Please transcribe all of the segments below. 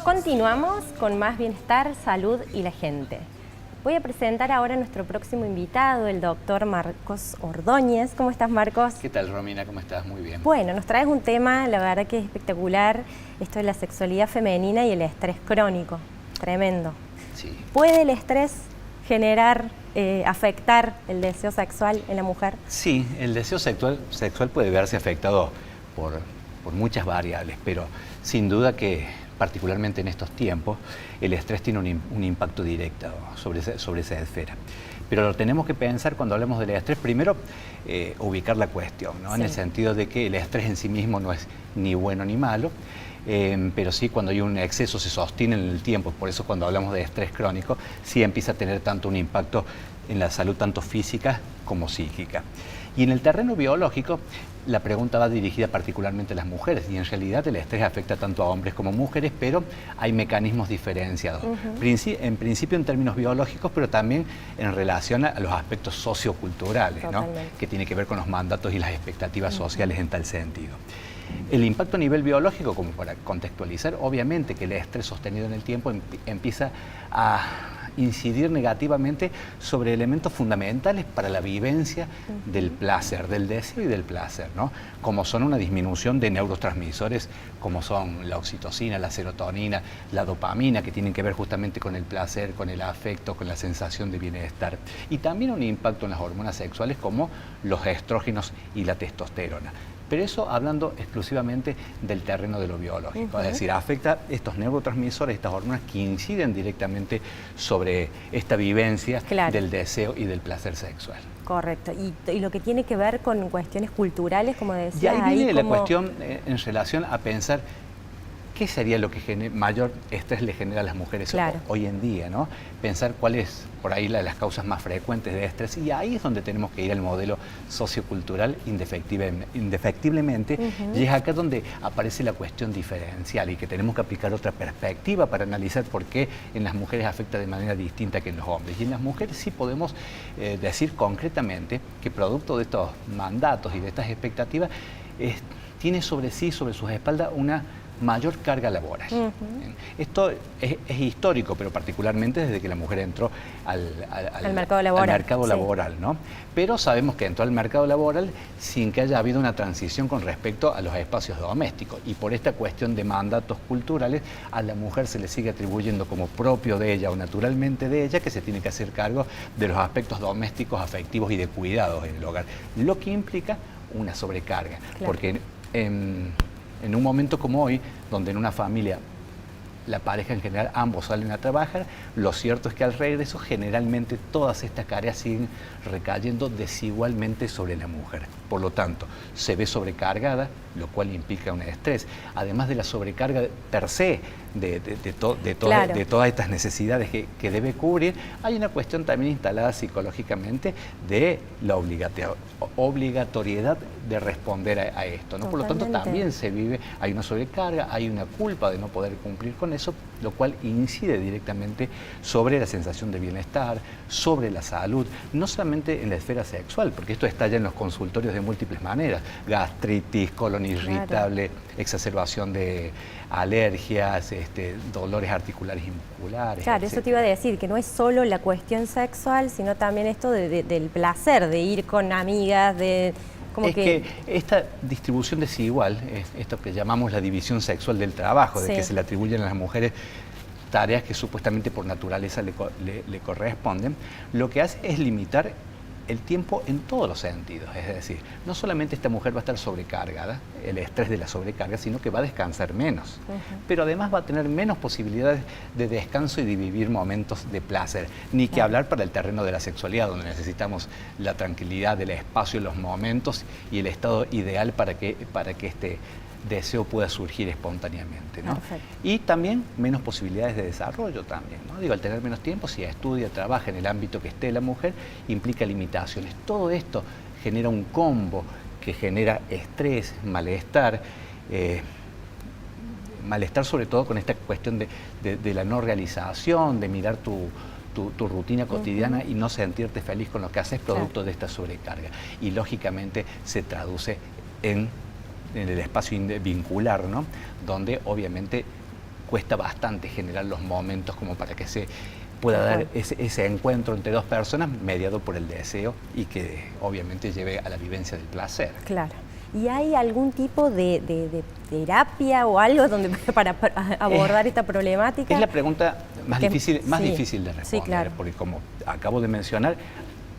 Continuamos con más bienestar, salud y la gente. Voy a presentar ahora a nuestro próximo invitado, el doctor Marcos Ordóñez. ¿Cómo estás, Marcos? ¿Qué tal, Romina? ¿Cómo estás? Muy bien. Bueno, nos traes un tema, la verdad que es espectacular, esto de la sexualidad femenina y el estrés crónico. Tremendo. Sí. ¿Puede el estrés generar, afectar el deseo sexual en la mujer? Sí, el deseo sexual puede verse afectado por muchas variables, pero sin duda que particularmente en estos tiempos el estrés tiene un impacto directo sobre esa esfera. Pero lo tenemos que pensar cuando hablamos del estrés, primero ubicar la cuestión, ¿no? Sí. En el sentido de que el estrés en sí mismo no es ni bueno ni malo, pero sí cuando hay un exceso se sostiene en el tiempo. Por eso cuando hablamos de estrés crónico sí empieza a tener tanto un impacto en la salud tanto física como psíquica. Y en el terreno biológico la pregunta va dirigida particularmente a las mujeres, y en realidad el estrés afecta tanto a hombres como a mujeres, pero hay mecanismos diferenciados. En principio en términos biológicos, pero también en relación a los aspectos socioculturales, ¿no? Que tiene que ver con los mandatos y las expectativas sociales en tal sentido. El impacto a nivel biológico, como para contextualizar, obviamente que el estrés sostenido en el tiempo empieza a incidir negativamente sobre elementos fundamentales para la vivencia del placer, del deseo y del placer, ¿no? Como son una disminución de neurotransmisores, como son la oxitocina, la serotonina, la dopamina, que tienen que ver justamente con el placer, con el afecto, con la sensación de bienestar. Y también un impacto en las hormonas sexuales como los estrógenos y la testosterona. Pero eso hablando exclusivamente del terreno de lo biológico, es decir, afecta estos neurotransmisores, estas hormonas que inciden directamente sobre esta vivencia del deseo y del placer sexual. Correcto, y lo que tiene que ver con cuestiones culturales, como decía. Y ahí viene la cuestión en relación a pensar qué sería lo que mayor estrés le genera a las mujeres hoy en día, ¿no? Pensar cuál es por ahí las causas más frecuentes de estrés, y ahí es donde tenemos que ir al modelo sociocultural indefectiblemente, y es acá donde aparece la cuestión diferencial y que tenemos que aplicar otra perspectiva para analizar por qué en las mujeres afecta de manera distinta que en los hombres. Y en las mujeres sí podemos decir concretamente que producto de estos mandatos y de estas expectativas tiene sobre sus espaldas una mayor carga laboral. Esto es histórico, pero particularmente desde que la mujer entró al mercado laboral, ¿no? Pero sabemos que entró al mercado laboral sin que haya habido una transición con respecto a los espacios domésticos, y por esta cuestión de mandatos culturales a la mujer se le sigue atribuyendo como propio de ella o naturalmente de ella que se tiene que hacer cargo de los aspectos domésticos, afectivos y de cuidados en el hogar, lo que implica una sobrecarga, porque en un momento como hoy, donde en una familia la pareja en general ambos salen a trabajar, lo cierto es que al regreso generalmente todas estas tareas siguen recayendo desigualmente sobre la mujer. Por lo tanto, se ve sobrecargada, lo cual implica un estrés. Además de la sobrecarga per se de todas estas necesidades que debe cubrir, hay una cuestión también instalada psicológicamente de la obligatoriedad de responder a esto, ¿no? Por lo tanto, también se vive, hay una sobrecarga, hay una culpa de no poder cumplir con eso, lo cual incide directamente sobre la sensación de bienestar, sobre la salud, no solamente en la esfera sexual, porque esto estalla en los consultorios de múltiples maneras: gastritis, colon irritable, exacerbación de alergias, dolores articulares y musculares. Claro, eso te iba a decir, que no es solo la cuestión sexual, sino también esto del placer, de ir con amigas, que esta distribución desigual, esto que llamamos la división sexual del trabajo, de que se le atribuyen a las mujeres tareas que supuestamente por naturaleza le corresponden, lo que hace es limitar el tiempo en todos los sentidos. Es decir, no solamente esta mujer va a estar sobrecargada, el estrés de la sobrecarga, sino que va a descansar menos. Pero además va a tener menos posibilidades de descanso y de vivir momentos de placer. Ni que hablar para el terreno de la sexualidad, donde necesitamos la tranquilidad del espacio, los momentos y el estado ideal para que este deseo pueda surgir espontáneamente, ¿no? Y también menos posibilidades de desarrollo también, ¿no? Digo, al tener menos tiempo, si estudia, trabaja en el ámbito que esté la mujer, implica limitaciones. Todo esto genera un combo que genera estrés, malestar, sobre todo con esta cuestión de la no realización, de mirar tu rutina cotidiana y no sentirte feliz con lo que haces producto de esta sobrecarga. Y lógicamente se traduce en el espacio vincular, ¿no? Donde obviamente cuesta bastante generar los momentos como para que se pueda dar ese encuentro entre dos personas mediado por el deseo y que obviamente lleve a la vivencia del placer. Claro. ¿Y hay algún tipo de terapia o algo donde para abordar esta problemática? Es la pregunta más difícil de responder, sí, claro. Porque como acabo de mencionar,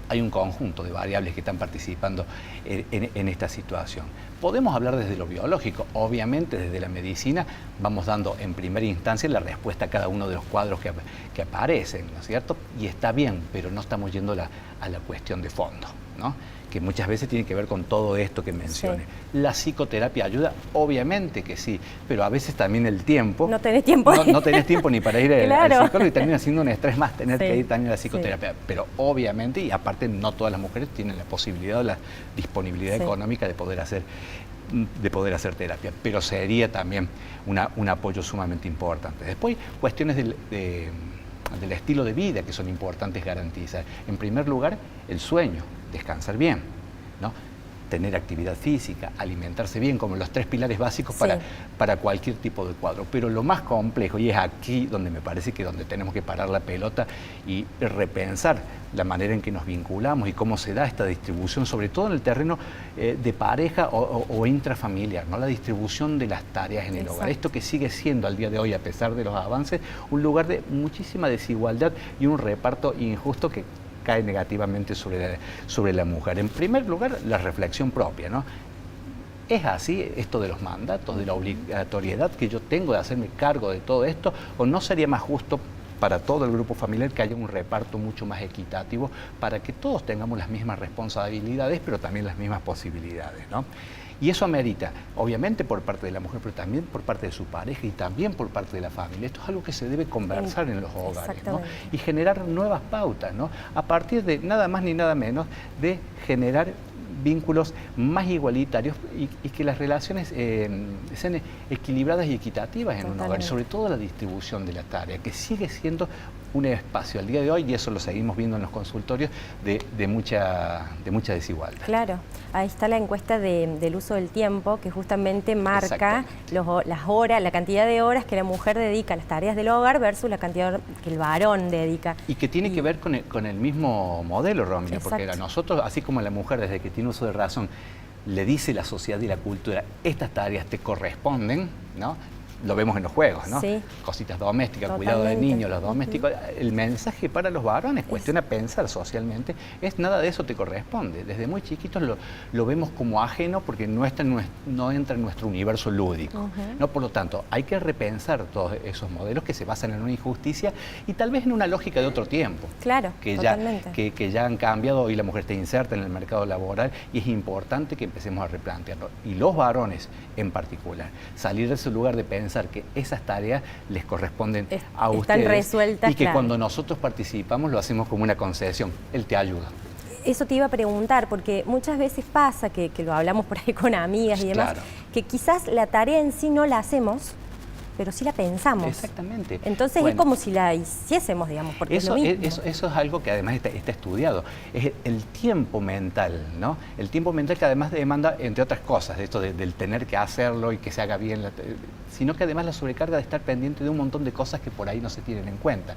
hay un conjunto de variables que están participando en esta situación. Podemos hablar desde lo biológico, obviamente desde la medicina vamos dando en primera instancia la respuesta a cada uno de los cuadros que aparecen, ¿no es cierto? Y está bien, pero no estamos yendo a la cuestión de fondo, ¿no? Que muchas veces tiene que ver con todo esto que mencioné. Sí. ¿La psicoterapia ayuda? Obviamente que sí, pero a veces también el tiempo... No tenés tiempo. No tenés tiempo ni para ir claro. al psicólogo y termina siendo un estrés más tener que ir también a la psicoterapia. Pero obviamente, y aparte no todas las mujeres tienen la posibilidad o la disponibilidad económica de poder hacer terapia, pero sería también un apoyo sumamente importante. Después, cuestiones del estilo de vida que son importantes garantizar. En primer lugar, el sueño, descansar bien, ¿no? Tener actividad física, alimentarse bien, como los 3 pilares básicos para cualquier tipo de cuadro. Pero lo más complejo, y es aquí donde me parece que donde tenemos que parar la pelota y repensar la manera en que nos vinculamos y cómo se da esta distribución, sobre todo en el terreno de pareja o intrafamiliar, ¿no? La distribución de las tareas en el hogar. Esto que sigue siendo al día de hoy, a pesar de los avances, un lugar de muchísima desigualdad y un reparto injusto que cae negativamente sobre la mujer. En primer lugar, la reflexión propia, ¿no? ¿Es así esto de los mandatos, de la obligatoriedad que yo tengo de hacerme cargo de todo esto? ¿O no sería más justo para todo el grupo familiar que haya un reparto mucho más equitativo para que todos tengamos las mismas responsabilidades, pero también las mismas posibilidades, ¿no? Y eso amerita, obviamente por parte de la mujer, pero también por parte de su pareja y también por parte de la familia. Esto es algo que se debe conversar en los hogares, ¿no? Y generar nuevas pautas, ¿no? A partir de nada más ni nada menos de generar vínculos más igualitarios y que las relaciones sean equilibradas y equitativas en un hogar, sobre todo la distribución de la tarea, que sigue siendo un espacio al día de hoy, y eso lo seguimos viendo en los consultorios, de mucha desigualdad. Claro, ahí está la encuesta del uso del tiempo, que justamente marca las horas, la cantidad de horas que la mujer dedica a las tareas del hogar versus la cantidad que el varón dedica. Y que tiene que ver con el mismo modelo, Romina, porque a nosotros, así como la mujer desde que tiene uso de razón, le dice la sociedad y la cultura, estas tareas te corresponden, ¿no? Lo vemos en los juegos, ¿no? Sí. Cositas domésticas, cuidado de niños, los domésticos. El mensaje para los varones, cuestión a pensar socialmente, es nada de eso te corresponde. Desde muy chiquitos lo vemos como ajeno porque no entra en nuestro universo lúdico, ¿no? Por lo tanto, hay que repensar todos esos modelos que se basan en una injusticia y tal vez en una lógica de otro tiempo. Claro, que ya han cambiado, hoy la mujer está inserta en el mercado laboral y es importante que empecemos a replantearlo. Y los varones en particular, salir de ese lugar de pensar que esas tareas les corresponden a ustedes. Están resueltas, y que cuando nosotros participamos lo hacemos como una concesión. Él te ayuda. Eso te iba a preguntar, porque muchas veces pasa que lo hablamos por ahí con amigas y demás, que quizás la tarea en sí no la hacemos, pero sí la pensamos. Exactamente. Entonces es como si la hiciésemos, digamos, porque es lo mismo. Eso es algo que además está estudiado. Es el tiempo mental, ¿no? El tiempo mental que además demanda, entre otras cosas, esto del tener que hacerlo y que se haga bien, sino que además la sobrecarga de estar pendiente de un montón de cosas que por ahí no se tienen en cuenta.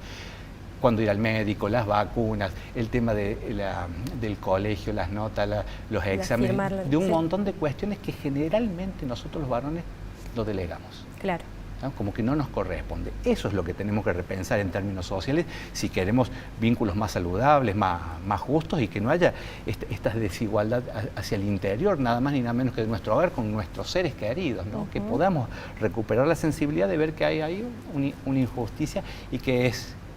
Cuando ir al médico, las vacunas, el tema del colegio, las notas, los exámenes, de un montón de cuestiones que generalmente nosotros los varones lo delegamos. Claro. ¿no? Como que no nos corresponde. Eso es lo que tenemos que repensar en términos sociales si queremos vínculos más saludables, más justos y que no haya esta desigualdad hacia el interior, nada más ni nada menos que de nuestro hogar con nuestros seres queridos, ¿no? Que podamos recuperar la sensibilidad de ver que hay ahí una injusticia y que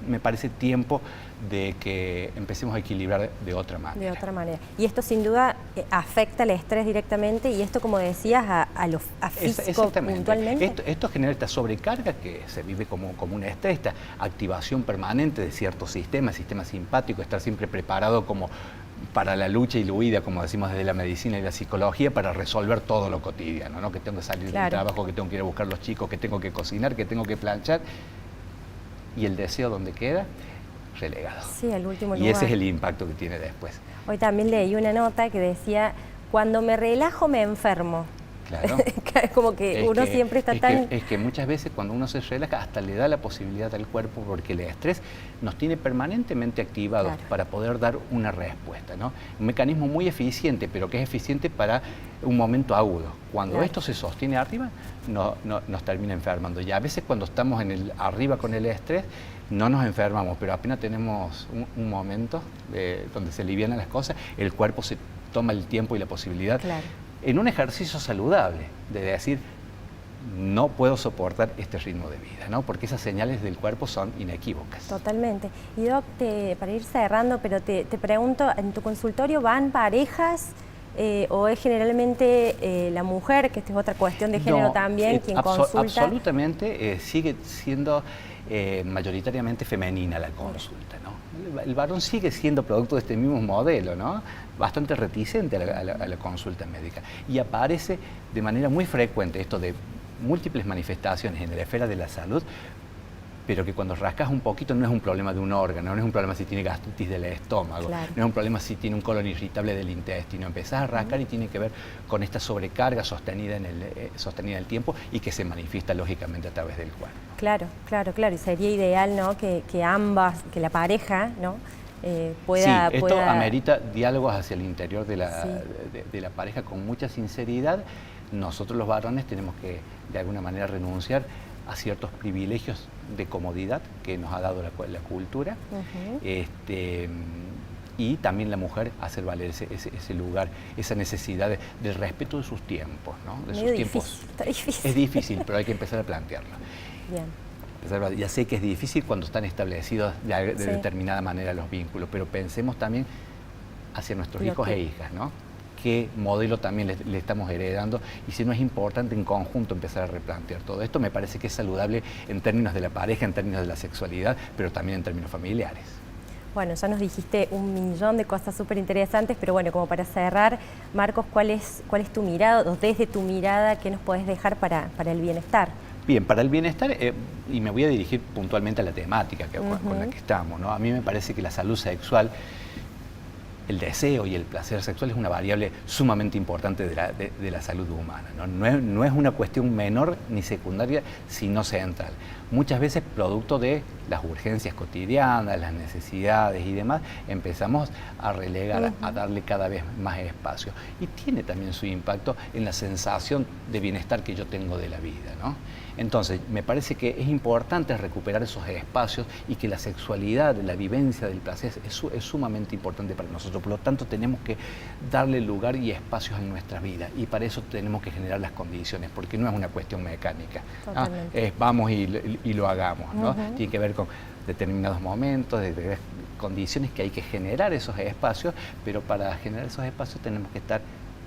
me parece tiempo de que empecemos a equilibrar de otra manera. De otra manera. Y esto sin duda afecta el estrés directamente y esto, como decías, a físico puntualmente. Esto genera esta sobrecarga que se vive como un estrés, esta activación permanente de ciertos sistema simpático, estar siempre preparado como para la lucha y la huida, como decimos desde la medicina y la psicología, para resolver todo lo cotidiano, ¿no? Que tengo que salir del trabajo, que tengo que ir a buscar los chicos, que tengo que cocinar, que tengo que planchar. Y el deseo, ¿dónde queda? Relegado. Sí, al último lugar. Y ese es el impacto que tiene después. Hoy también leí una nota que decía, cuando me relajo me enfermo. Claro. Es como que uno siempre está tan... Es que muchas veces cuando uno se relaja hasta le da la posibilidad al cuerpo, porque el estrés nos tiene permanentemente activados para poder dar una respuesta, ¿no? Un mecanismo muy eficiente, pero que es eficiente para un momento agudo. Cuando esto se sostiene arriba, nos termina enfermando. Y a veces cuando estamos arriba con el estrés, no nos enfermamos, pero apenas tenemos un momento donde se alivianan las cosas, el cuerpo se toma el tiempo y la posibilidad, en un ejercicio saludable, de decir, no puedo soportar este ritmo de vida, ¿no? Porque esas señales del cuerpo son inequívocas. Totalmente. Y Doc, para ir cerrando, pero te pregunto, ¿en tu consultorio van parejas o es generalmente la mujer, que esta es otra cuestión de género también, quien consulta? Absolutamente, sigue siendo mayoritariamente femenina la consulta, ¿no? El varón sigue siendo producto de este mismo modelo, ¿no? Bastante reticente a la consulta médica, y aparece de manera muy frecuente esto de múltiples manifestaciones en la esfera de la salud, pero que cuando rascas un poquito no es un problema de un órgano, no es un problema si tiene gastritis del estómago, no es un problema si tiene un colon irritable del intestino. Empezás a rascar y tiene que ver con esta sobrecarga sostenida en el tiempo y que se manifiesta lógicamente a través del cuerpo. Claro. Y sería ideal, ¿no?, que ambas, que la pareja, ¿no?, pueda... Sí, esto amerita diálogos hacia el interior de la pareja con mucha sinceridad. Nosotros los varones tenemos que de alguna manera renunciar a ciertos privilegios de comodidad que nos ha dado la cultura, y también la mujer hacer valer ese lugar, esa necesidad del respeto de sus tiempos, ¿no? De sus tiempos. Está difícil. Es difícil, pero hay que empezar a plantearlo. Bien. Ya sé que es difícil cuando están establecidos de determinada manera los vínculos, pero pensemos también hacia nuestros hijos e hijas, ¿no? Qué modelo también le estamos heredando, y si no es importante en conjunto empezar a replantear todo esto. Me parece que es saludable en términos de la pareja, en términos de la sexualidad, pero también en términos familiares. Bueno, ya nos dijiste un millón de cosas súper interesantes, pero bueno, como para cerrar, Marcos, ¿cuál es tu mirada, o desde tu mirada, qué nos podés dejar para el bienestar? Bien, para el bienestar, y me voy a dirigir puntualmente a la temática con la que estamos, ¿no? A mí me parece que la salud sexual, el deseo y el placer sexual es una variable sumamente importante de la salud humana, ¿no? No es una cuestión menor ni secundaria, sino central. Muchas veces, producto de las urgencias cotidianas, las necesidades y demás, empezamos a relegar, a darle cada vez más espacio. Y tiene también su impacto en la sensación de bienestar que yo tengo de la vida, ¿no? Entonces, me parece que es importante recuperar esos espacios, y que la sexualidad, la vivencia del placer es sumamente importante para nosotros. Por lo tanto, tenemos que darle lugar y espacios en nuestra vida, y para eso tenemos que generar las condiciones, porque no es una cuestión mecánica, ¿no? Es vamos y lo hagamos, ¿no? Tiene que ver con determinados momentos, de condiciones que hay que generar esos espacios, pero para generar esos espacios tenemos que estar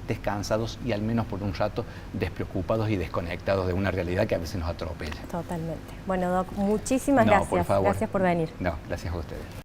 descansados y al menos por un rato despreocupados y desconectados de una realidad que a veces nos atropella. Totalmente. Bueno, Doc, muchísimas gracias. Por favor. Gracias por venir. No, gracias a ustedes.